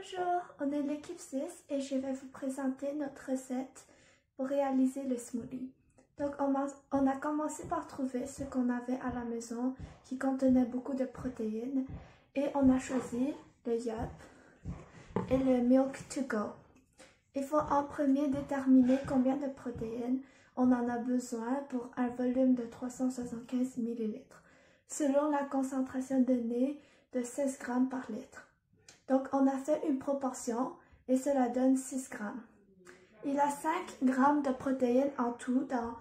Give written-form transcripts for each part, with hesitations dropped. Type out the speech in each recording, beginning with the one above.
Bonjour, on est l'équipe 6 et je vais vous présenter notre recette pour réaliser le smoothie. Donc on a commencé par trouver ce qu'on avait à la maison qui contenait beaucoup de protéines et on a choisi le Yup et le Milk to Go. Il faut en premier déterminer combien de protéines on en a besoin pour un volume de 375 ml, selon la concentration donnée de 16 g par litre. Donc on a fait une proportion et cela donne 6 g. Il y a 5 g de protéines en tout dans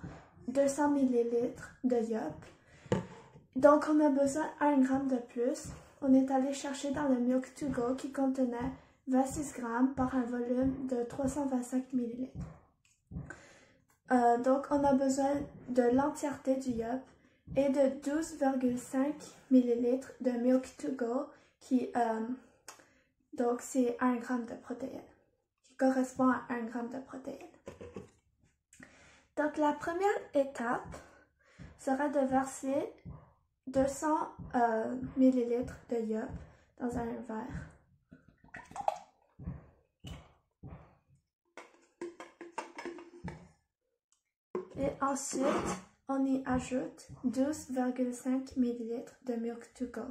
200 ml de Yup. Donc on a besoin d'1 g de plus. On est allé chercher dans le Milk to Go qui contenait 26 g par un volume de 325 ml. Donc on a besoin de l'entièreté du Yup et de 12,5 ml de Milk to Go qui donc c'est 1 g de protéines, qui correspond à 1 g de protéines. Donc la première étape sera de verser 200 ml de Yup dans un verre. Et ensuite, on y ajoute 12,5 ml de Milk to Go.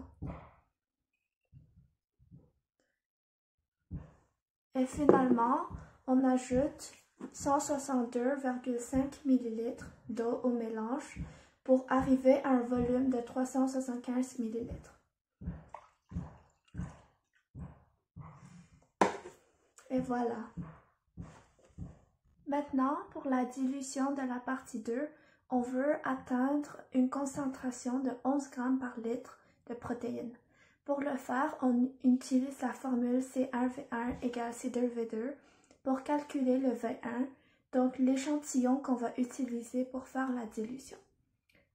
Et finalement, on ajoute 162,5 ml d'eau au mélange pour arriver à un volume de 375 ml. Et voilà. Maintenant, pour la dilution de la partie 2, on veut atteindre une concentration de 11 g par litre de protéines. Pour le faire, on utilise la formule C1V1 égale C2V2 pour calculer le V1, donc l'échantillon qu'on va utiliser pour faire la dilution.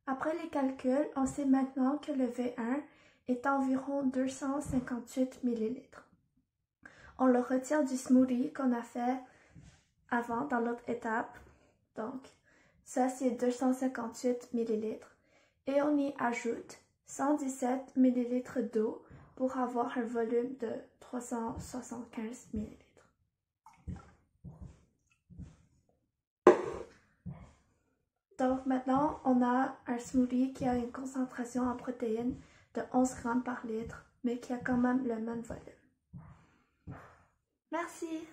Après les calculs, on sait maintenant que le V1 est environ 258 ml. On le retire du smoothie qu'on a fait avant dans l'autre étape, donc ça c'est 258 ml et on y ajoute 117 ml d'eau pour avoir un volume de 375 ml. Donc maintenant on a un smoothie qui a une concentration en protéines de 11 g par litre mais qui a quand même le même volume. Merci!